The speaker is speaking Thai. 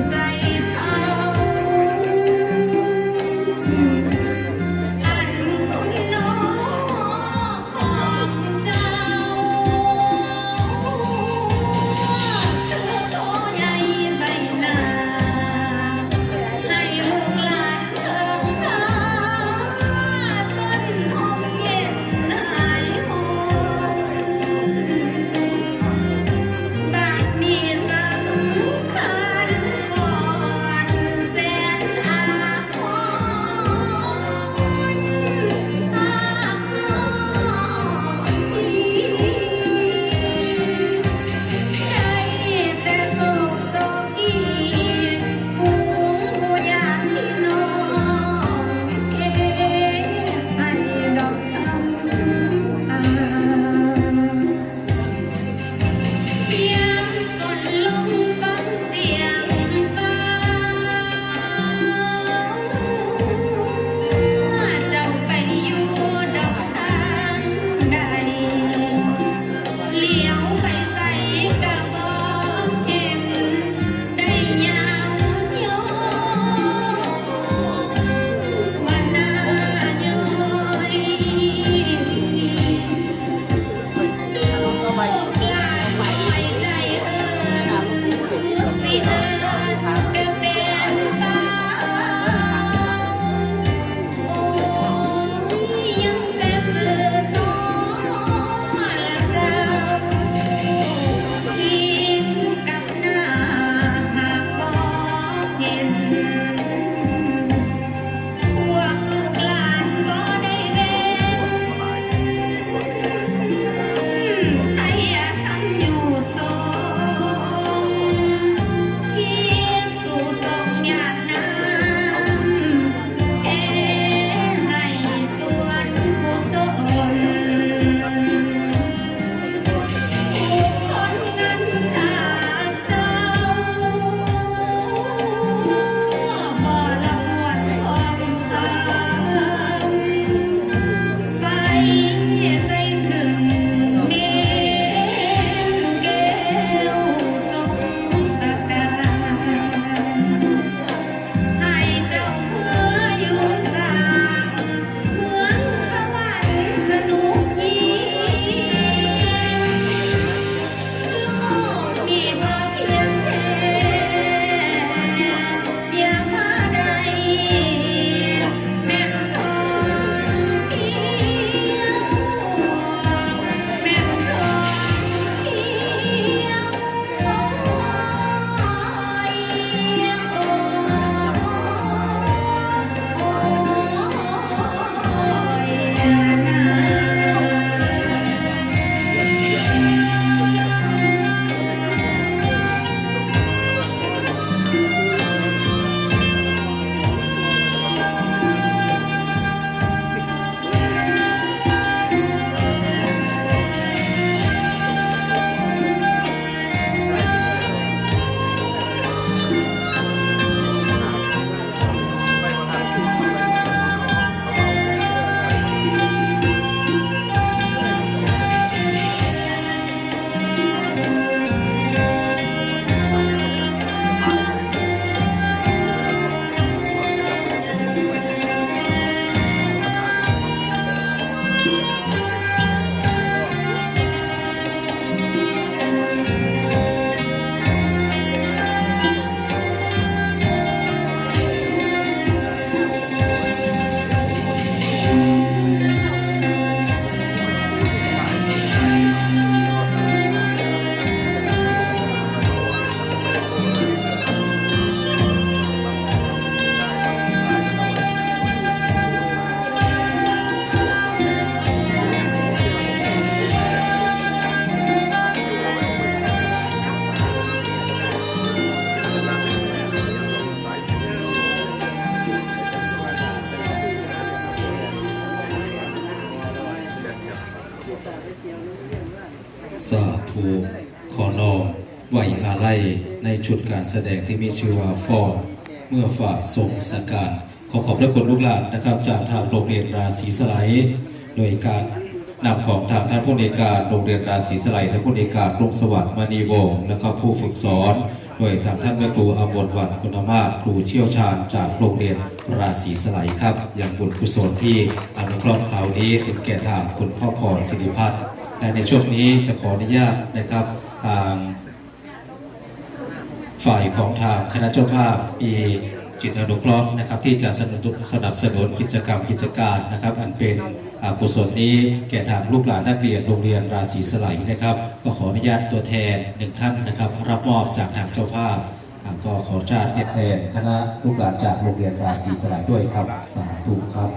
ใส่เท้า ถูกขอน้อมไหวอาลัยในชุดการแสดงที่มีชื่อว่าฟอร์มเมื่อฝ่าทรงสการขอขอบพระคุณลูกหลานนะครับจากทางโรงเรียนราศีสไลโดยการนำของทางท่านผู้อำนวยการโรงเรียนราศีสไลท่านผู้อำนวยการรุ่งสวัสดิ์มณีวงศ์และก็ผู้ฝึกสอนโดยทางท่านแม่ครูอมรวรรณคุณมาศครูเชี่ยวชาญจากโรงเรียนราศีสไลครับอย่างบุญกุศลที่อนุเคราะห์คราวนี้ถึงแก่ทางคุณพ่อพรศิริพัฒน์และในช่วงนี้จะขออนุญาตนะครับทางฝ่ายของทางคณะเจ้าภาพจิตอนุเคราะห์นะครับที่จะสนับสนุนกิจกรรมกิจการนะครับอันเป็นกุศลนี้แก่ทางลูกหลานนักเรียนโรงเรียนราศีสไลนะครับก็ขออนุญาตตัวแทนหนึ่งท่านนะครับรับมอบจากทางเจ้าภาพก็ขอชาติแทนคณะลูกหลานจากโรงเรียนราศีสไลด้วยครับสาธุครับ